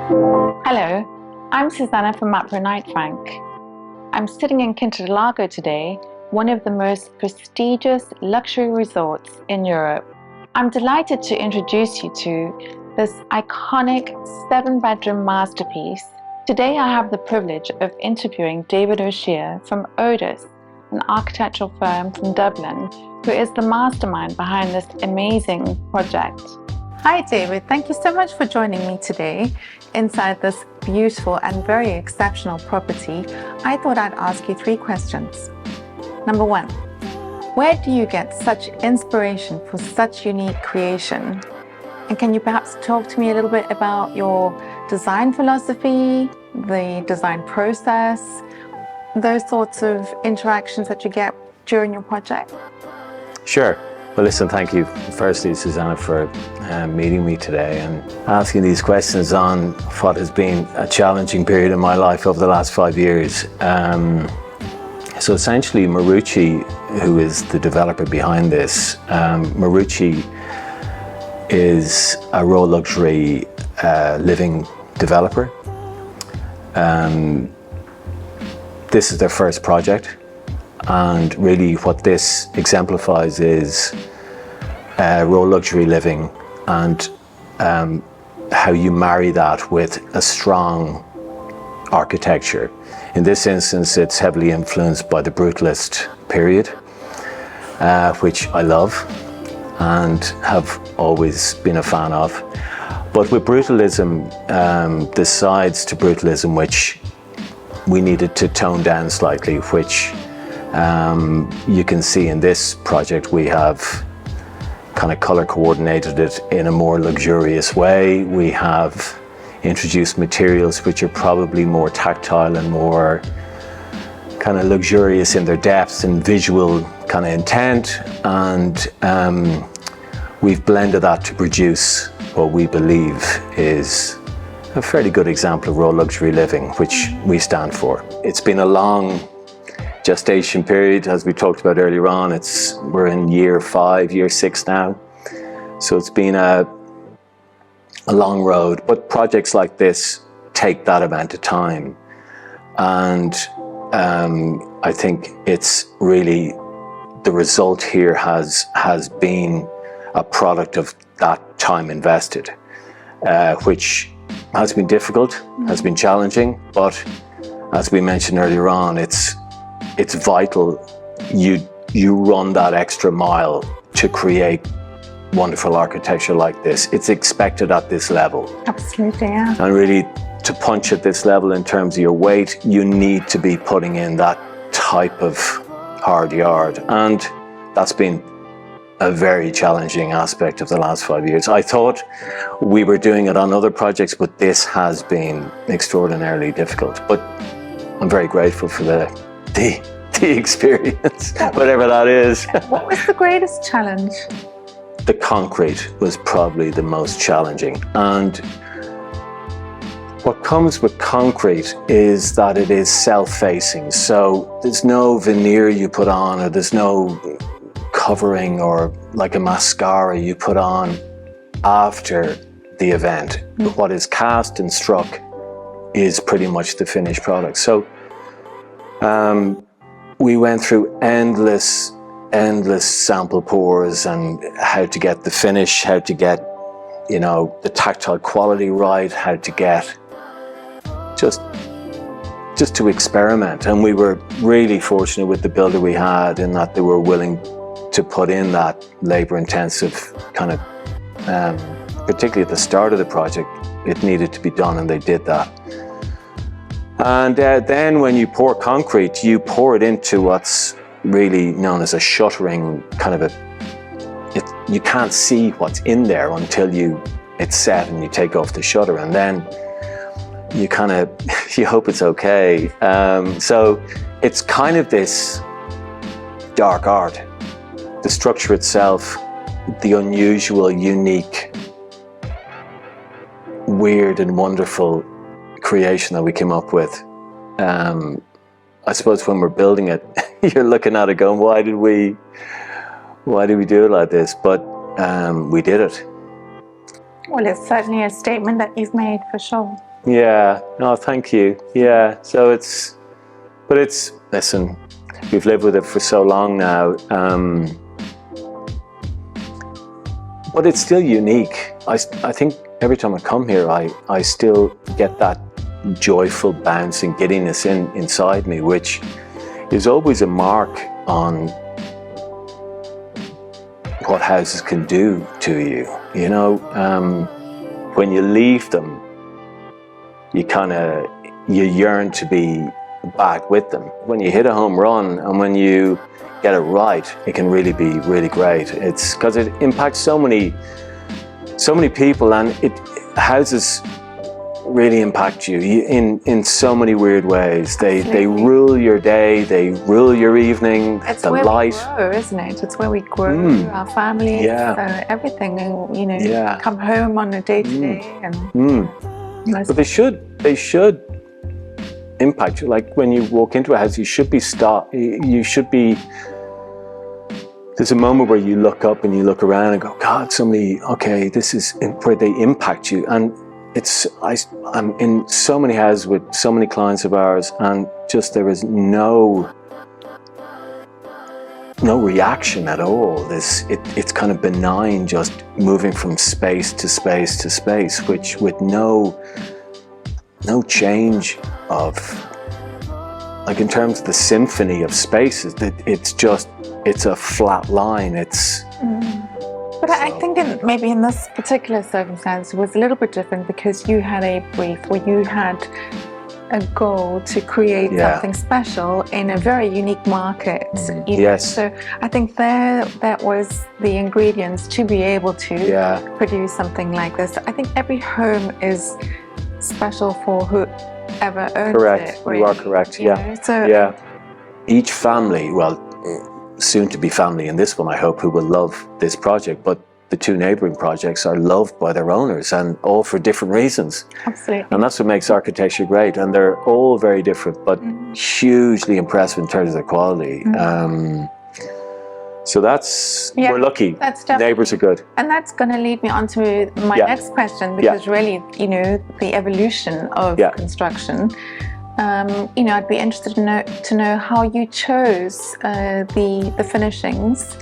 Hello, I'm Susanna from Mapro Knight Frank. I'm sitting in Quinta, Lago today, one of the most prestigious luxury resorts in Europe. I'm delighted to introduce you to this iconic 7-bedroom masterpiece. Today I have the privilege of interviewing David O'Shea from ODOS, an architectural firm from Dublin, who is the mastermind behind this amazing project. Hi David, thank you so much for joining me today inside this beautiful and very exceptional property. I thought I'd ask you 3 questions. Number 1, where do you get such inspiration for such unique creation? And can you perhaps talk to me a little bit about your design philosophy, the design process, those sorts of interactions that you get during your project? Sure. Well, listen, thank you firstly, Susanna, for meeting me today and asking these questions on what has been a challenging period in my life over the last 5 years. So essentially, Marucci, who is the developer behind this, Marucci is a raw luxury living developer. This is their first project. And really what this exemplifies is raw luxury living and how you marry that with a strong architecture. In this instance, it's heavily influenced by the Brutalist period, which I love and have always been a fan of. But with Brutalism, the sides to Brutalism which we needed to tone down slightly, which you can see in this project. We have kind of color coordinated it in a more luxurious way. We have introduced materials which are probably more tactile and more kind of luxurious in their depth and visual kind of intent, and we've blended that to produce what we believe is a fairly good example of raw luxury living, which we stand for. It's been a long gestation period, as we talked about earlier on. We're in year 5, year 6 now. So it's been a long road, but projects like this take that amount of time. And I think it's really, the result here has been a product of that time invested, which has been difficult, has been challenging, but as we mentioned earlier on, it's vital you run that extra mile to create wonderful architecture like this. It's expected at this level. Absolutely, yeah. And really, to punch at this level in terms of your weight, you need to be putting in that type of hard yard. And that's been a very challenging aspect of the last 5 years. I thought we were doing it on other projects, but this has been extraordinarily difficult. But I'm very grateful for the experience, whatever that is. What was the greatest challenge? The concrete was probably the most challenging. And what comes with concrete is that it is self-facing. So there's no veneer you put on, or there's no covering or like a mascara you put on after the event. What is cast and struck is pretty much the finished product. So we went through endless sample pours and how to get the finish, how to get, you know, the tactile quality right, how to get just to experiment. And we were really fortunate with the builder we had in that they were willing to put in that labor-intensive kind of, particularly at the start of the project, it needed to be done, and they did that. And then when you pour concrete, you pour it into what's really known as a shuttering kind of you can't see what's in there until it's set and you take off the shutter, and then you kind of, you hope it's okay. So it's kind of this dark art. The structure itself, the unusual, unique, weird and wonderful creation that we came up with. I suppose when we're building it, you're looking at it going, why did we do it like this? But we did it. Well, it's certainly a statement that you've made, for sure. Yeah, no, thank you. Yeah, so listen, we've lived with it for so long now, but it's still unique. I think every time I come here, I still get that joyful bounce and giddiness inside me, which is always a mark on what houses can do to you. You know, when you leave them, you yearn to be back with them. When you hit a home run and when you get it right, it can really be really great. It's because it impacts so many people, and houses really impact you in so many weird ways. They rule your day, they rule your evening. It's the where light. we grow, isn't it? It's where we grow our families, everything, and you know, come home on a day-to-day. But they should impact you. Like when you walk into a house, you should be there's a moment where you look up and you look around and go, God, this is where they impact you. And I'm in so many houses with so many clients of ours, and just there is no reaction at all. It's kind of benign, just moving from space to space to space, which with no change of, like, in terms of the symphony of spaces, it's a flat line. But I think maybe in this particular circumstance it was a little bit different, because you had a brief where you had a goal to create something special in a very unique market. Yes. So I think that was the ingredients to be able to produce something like this. I think every home is special for whoever owns correct. it. Really. You are correct. So each family, well, soon to be family in this one, I hope, who will love this project, but the two neighbouring projects are loved by their owners, and all for different reasons. Absolutely. And that's what makes architecture great, and they're all very different, but hugely impressive in terms of their quality. So we're lucky. That's Neighbours are good. And that's going to lead me on to my next question, because really, you know, the evolution of construction. I'd be interested to know how you chose the finishings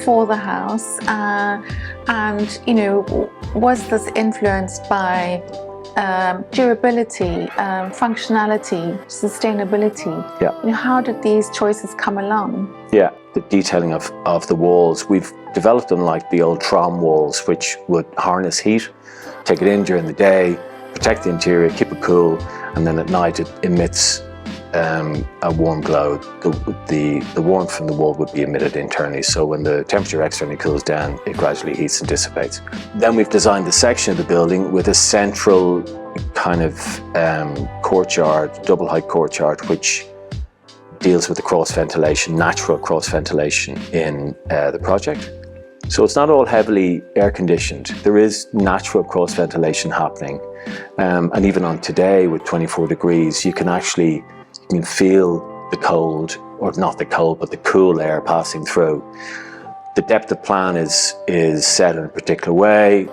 for the house, and you know, was this influenced by durability, functionality, sustainability? You know, how did these choices come along? The detailing of the walls, we've developed them like the old tram walls, which would harness heat, take it in during the day, protect the interior, keep it cool, and then at night it emits a warm glow. The warmth from the wall would be emitted internally, so when the temperature externally cools down, it gradually heats and dissipates. Then we've designed the section of the building with a central kind of courtyard, double height courtyard, which deals with the cross ventilation, natural cross ventilation in the project. So it's not all heavily air conditioned. There is natural cross ventilation happening. And even on today with 24 degrees, you can feel the cold, or not the cold, but the cool air passing through. The depth of plan is set in a particular way,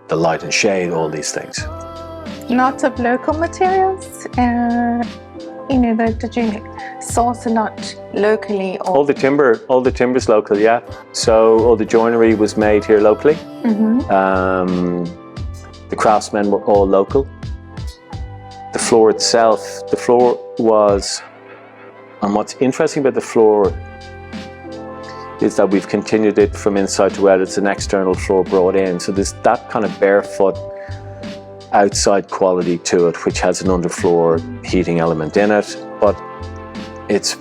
the light and shade, all these things. Lots of local materials. Did you source a lot locally? Or? All the timber's local, So all the joinery was made here locally. The craftsmen were all local. The floor itself, was, and what's interesting about the floor is that we've continued it from inside to out. It's an external floor brought in. So there's that kind of barefoot outside quality to it, which has an underfloor heating element in it, but it's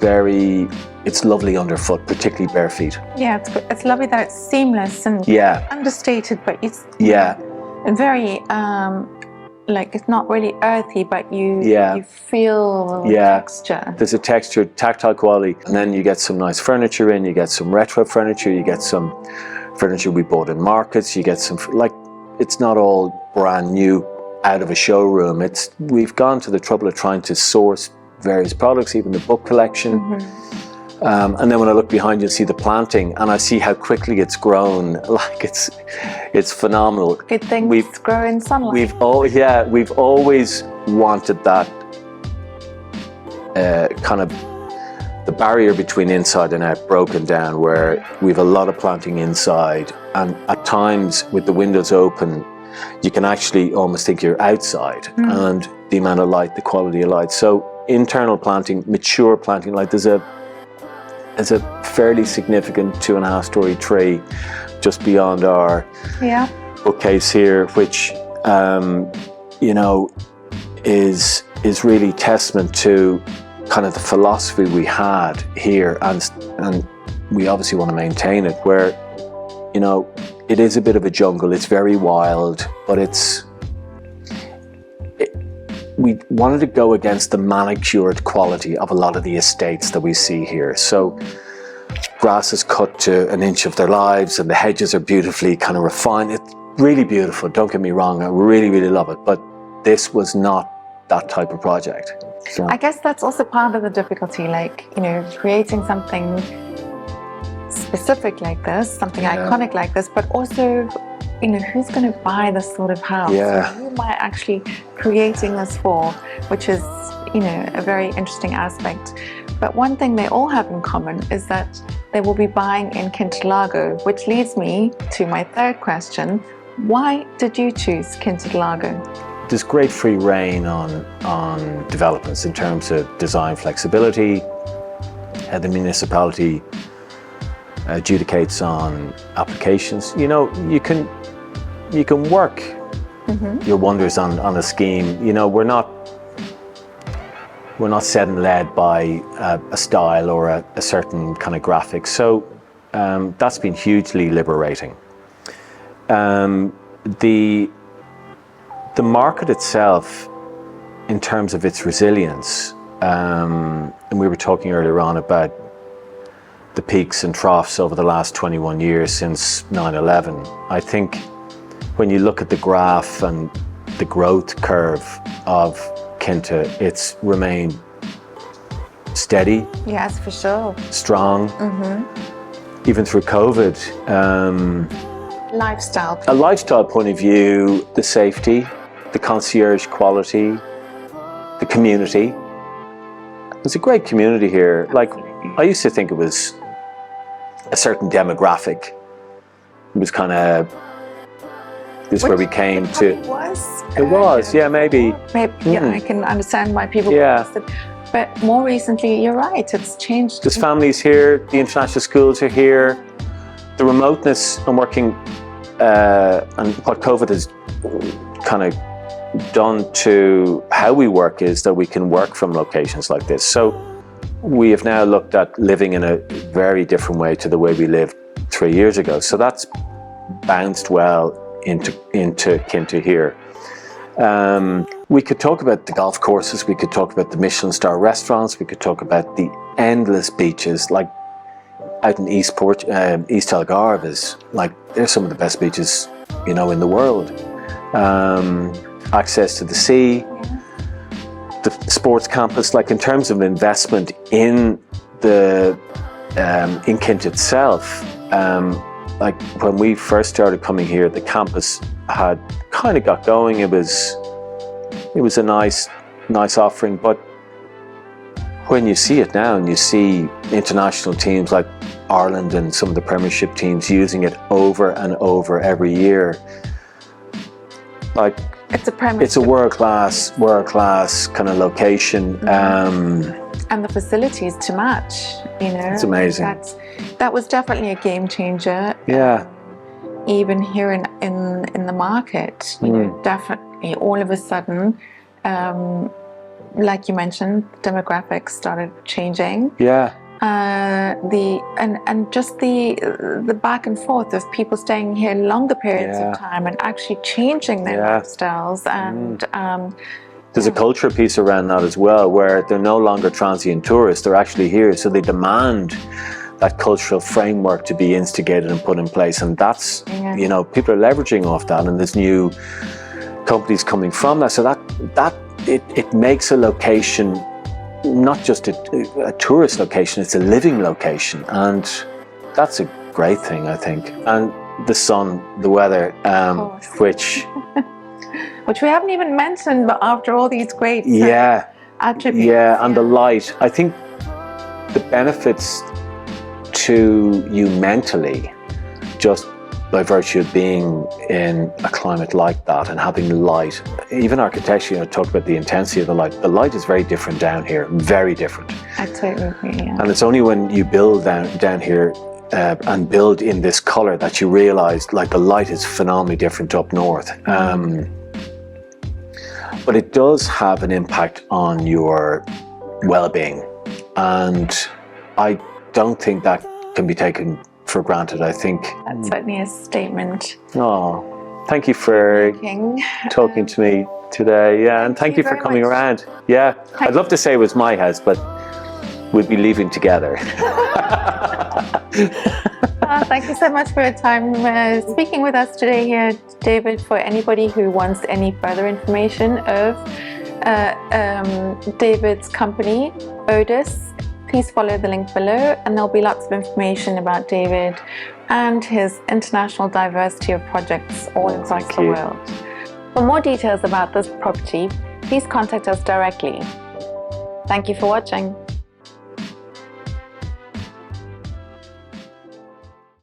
lovely underfoot, particularly bare feet. It's lovely that it's seamless and understated, but it's very like, it's not really earthy, but you feel texture. There's a texture, tactile quality, and then you get some nice furniture in, you get some retro furniture, you get some furniture we bought in markets, you get some, like, it's not all brand new out of a showroom. We've gone to the trouble of trying to source various products, even the book collection, And then when I look behind you and see the planting, and I see how quickly it's grown, like it's phenomenal. Good things grow in sunlight. We've always wanted that kind of the barrier between inside and out broken down, where we've a lot of planting inside, and at times with the windows open, you can actually almost think you're outside, and the amount of light, the quality of light. So internal planting, mature planting, like there's a fairly significant 2.5-story tree just beyond our bookcase here, which you know, is really testament to kind of the philosophy we had here, and we obviously want to maintain it, where, you know, it is a bit of a jungle. It's very wild, but we wanted to go against the manicured quality of a lot of the estates that we see here. So grass is cut to an inch of their lives, and the hedges are beautifully kind of refined. It's really beautiful, don't get me wrong, I really, really love it, but this was not that type of project. So I guess that's also part of the difficulty, like, you know, creating something specific like this, something iconic like this, but also, you know, who's going to buy this sort of house? Yeah. Who am I actually creating this for? Which is, you know, a very interesting aspect. But one thing they all have in common is that they will be buying in Quinta Lago, which leads me to my third question. Why did you choose Quinta Lago? There's great free rein on developments in terms of design flexibility. The municipality adjudicates on applications. You know, you can work your wonders on a scheme. You know, we're not set and led by a style or a certain kind of graphics. So that's been hugely liberating. The market itself, in terms of its resilience, and we were talking earlier on about the peaks and troughs over the last 21 years since 9/11. I think when you look at the graph and the growth curve of Quinta, it's remained steady. Yes, for sure. Strong. Even through COVID. Lifestyle. A lifestyle point of view, the safety, the concierge quality, the community. There's a great community here. Like, I used to think it was a certain demographic. It was kind of, this is where we came to. It was, yeah, maybe. Yeah, I can understand why people it. But more recently, you're right, it's changed. There's families here, the international schools are here. The remoteness and working, and what COVID has kind of done to how we work is that we can work from locations like this. So we have now looked at living in a very different way to the way we lived 3 years ago. So that's bounced well into Quinta here. We could talk about the golf courses, we could talk about the Michelin star restaurants, we could talk about the endless beaches, like out in East Algarve is like, they're some of the best beaches, you know, in the world. Access to the sea, the sports campus, like in terms of investment in the in Quinta itself, like when we first started coming here, the campus had kind of got going. It was a nice offering, but when you see it now and you see international teams like Ireland and some of the Premiership teams using it over and over every year, like it's a world class kind of location, and the facilities to match. You know, it's amazing. That was definitely a game changer. Yeah. Even here in the market, you know, definitely all of a sudden, like you mentioned, demographics started changing. Yeah. And just the back and forth of people staying here longer periods of time and actually changing their lifestyles, and there's a culture piece around that as well, where they're no longer transient tourists, they're actually here, so they demand that cultural framework to be instigated and put in place, and that's you know, people are leveraging off that, and there's new companies coming from that, so that it makes a location not just a tourist location, it's a living location, and that's a great thing, I think. And the sun, the weather, which we haven't even mentioned, but after all these great attributes. Yeah, and the light. I think the benefits to you mentally, just by virtue of being in a climate like that and having light, even architecture, you know, talked about the intensity of the light. The light is very different down here, very different. I totally agree, yeah. And it's only when you build down here and build in this colour that you realise, like, the light is phenomenally different up north. But it does have an impact on your well-being, and I don't think that can be taken for granted. I think that's certainly a statement. Oh, thank you for talking to me today. Yeah, and thank you for coming around. Yeah, I'd love to say it was my house, but we'd be leaving together. Thank you so much for your time speaking with us today here, David. For anybody who wants any further information of David's company, ODOS, please follow the link below, and there'll be lots of information about David and his international diversity of projects all across the world. For more details about this property, please contact us directly. Thank you for watching.